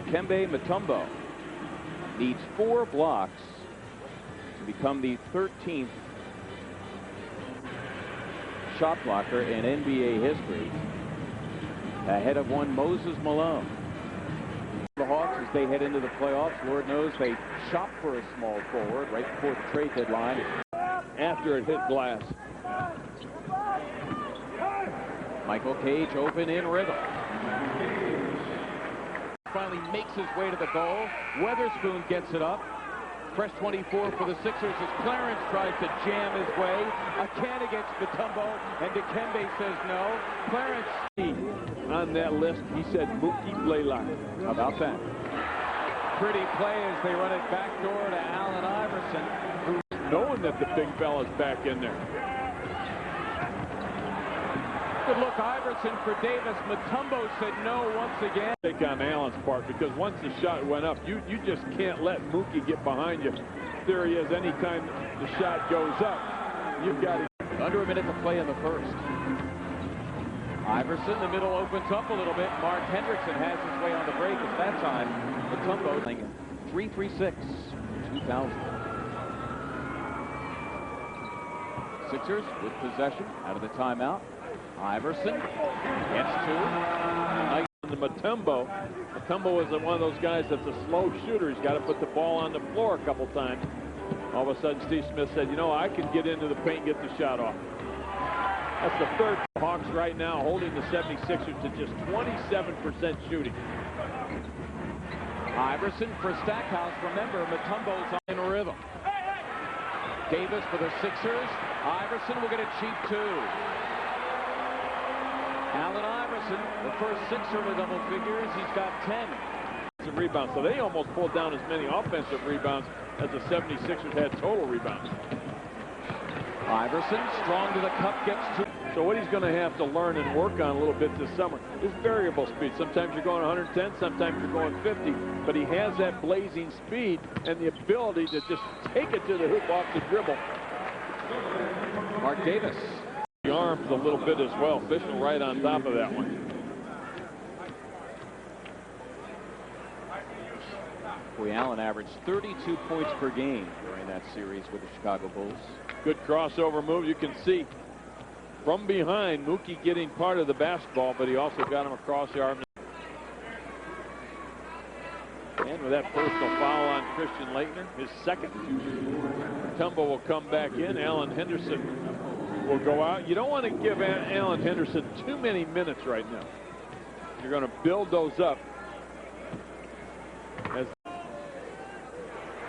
Dikembe Mutombo needs 4 blocks to become the 13th shot blocker in NBA history, ahead of one Moses Malone. The Hawks, as they head into the playoffs, Lord knows they shop for a small forward right before the trade deadline after it hit glass. Michael Cage open in rhythm. Finally makes his way to the goal. Weatherspoon gets it up. Fresh 24 for the Sixers as Clarence tries to jam his way. A can against Mutombo, and Dikembe says no. Clarence on that list, he said Mookie Blaylock. How about that? Pretty play as they run it back door to Allen Iverson, who's knowing that the big fella's back in there. Good look, Iverson for Davis. Mutombo said no once again. Take on Allen's part, because once the shot went up, you just can't let Mookie get behind you. There he is. Anytime the shot goes up, you've got to. Under a minute to play in the first. Iverson, the middle opens up a little bit. Mark Hendrickson has his way on the break. It's that time. Mutombo 3-3-6, 2000. Sixers with possession out of the timeout. Iverson gets 2. The Mutombo is one of those guys that's a slow shooter. He's got to put the ball on the floor a couple times. All of a sudden, Steve Smith said, you know, I can get into the paint and get the shot off. That's the third. Hawks right now holding the 76ers to just 27% shooting. Iverson for Stackhouse. Remember, Mutombo's in a rhythm. Davis for the Sixers. Iverson will get a cheap 2. Allen Iverson, the first Sixer to double figures. He's got 10. Rebounds, so they almost pulled down as many offensive rebounds as the 76ers had total rebounds. Iverson, strong to the cup, gets 2. So what he's going to have to learn and work on a little bit this summer is variable speed. Sometimes you're going 110, sometimes you're going 50, but he has that blazing speed and the ability to just take it to the hoop off the dribble. Mark Davis. The arms a little bit as well. Official right on top of that one. Boy, Allen averaged 32 points per game during that series with the Chicago Bulls. Good crossover move. You can see from behind Mookie getting part of the basketball, but he also got him across the arm. And with that personal foul on Christian Laettner, his second. Mutombo will come back in. Allen Henderson will go out. You don't want to give Allen Henderson too many minutes right now. You're going to build those up. As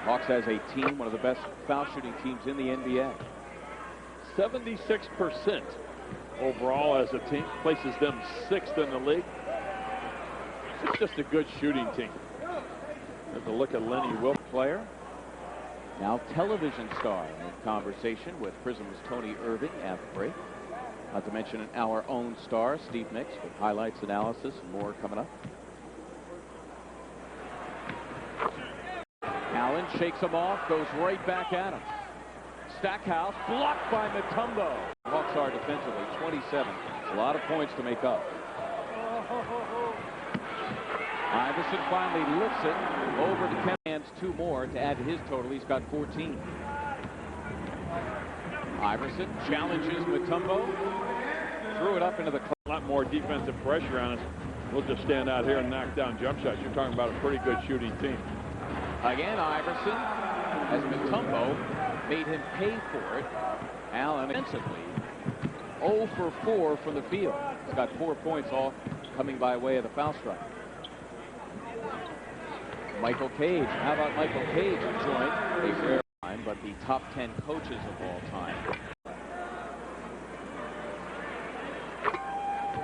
Hawks has a team, one of the best foul shooting teams in the NBA. 76% overall as a team, places them 6th in the league. It's just a good shooting team. There's a look at Lenny Wilk, player. Now television star in conversation with Prism's Tony Irving at the break. Not to mention our own star, Steve Mix, with highlights, analysis, and more coming up. Allen shakes him off, goes right back at him. Stackhouse blocked by Mutombo. Hawks are defensively 27. A lot of points to make up. Iverson finally lifts it over to Kemp. 2 more to add to his total. He's got 14. Iverson challenges Mutombo. Threw it up into the. A lot more defensive pressure on us. We'll just stand out here and knock down jump shots. You're talking about a pretty good shooting team. Again, Iverson, as Mutombo made him pay for it. Allen offensively 0 for 4 from the field. He's got 4 points, all coming by way of the foul strike. Michael Cage. How about Michael Cage joined a rare time, but the top 10 coaches of all time.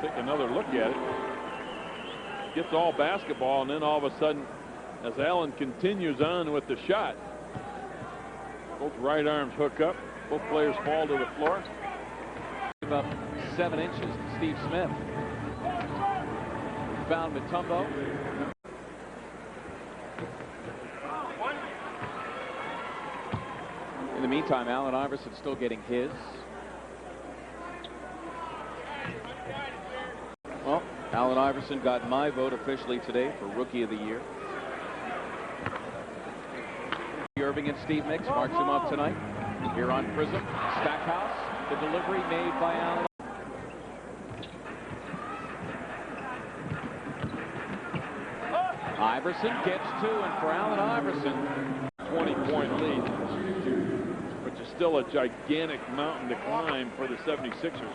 Take another look at it. Gets all basketball, and then all of a sudden, as Allen continues on with the shot, both right arms hook up. Both players fall to the floor. About 7 inches to Steve Smith. Found Mutombo. In the meantime, Allen Iverson still getting his. Well, Allen Iverson got my vote officially today for Rookie of the Year. Irving and Steve Mix marks him up tonight. Here on Prism, Stackhouse, the delivery made by Allen. Iverson gets 2, and for Allen Iverson, 20-point lead, which is still a gigantic mountain to climb for the 76ers.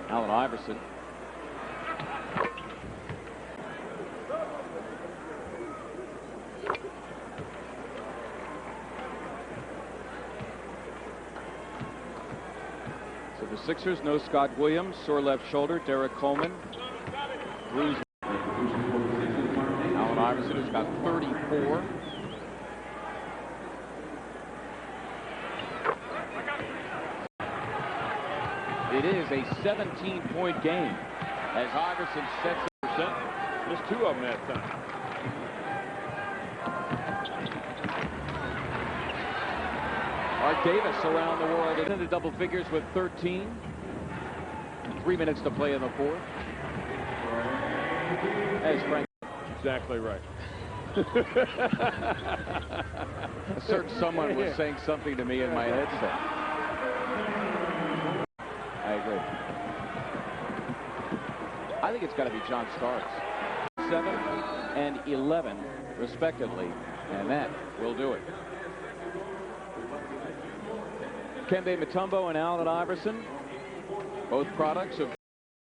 Allen Iverson. So the Sixers, no Scott Williams, sore left shoulder, Derek Coleman. Bruised. Allen Iverson has got 34. It is a 17-point game as Iverson sets it. Missed 2 of them that time. Art Davis around the world into double figures with 13. 3 minutes to play in the fourth. As Frank. Exactly right. A certain someone was saying something to me in my headset. I agree. I think it's got to be John Starks. 7 and 11, respectively, and that will do it. Dikembe Mutombo and Allen Iverson, both products of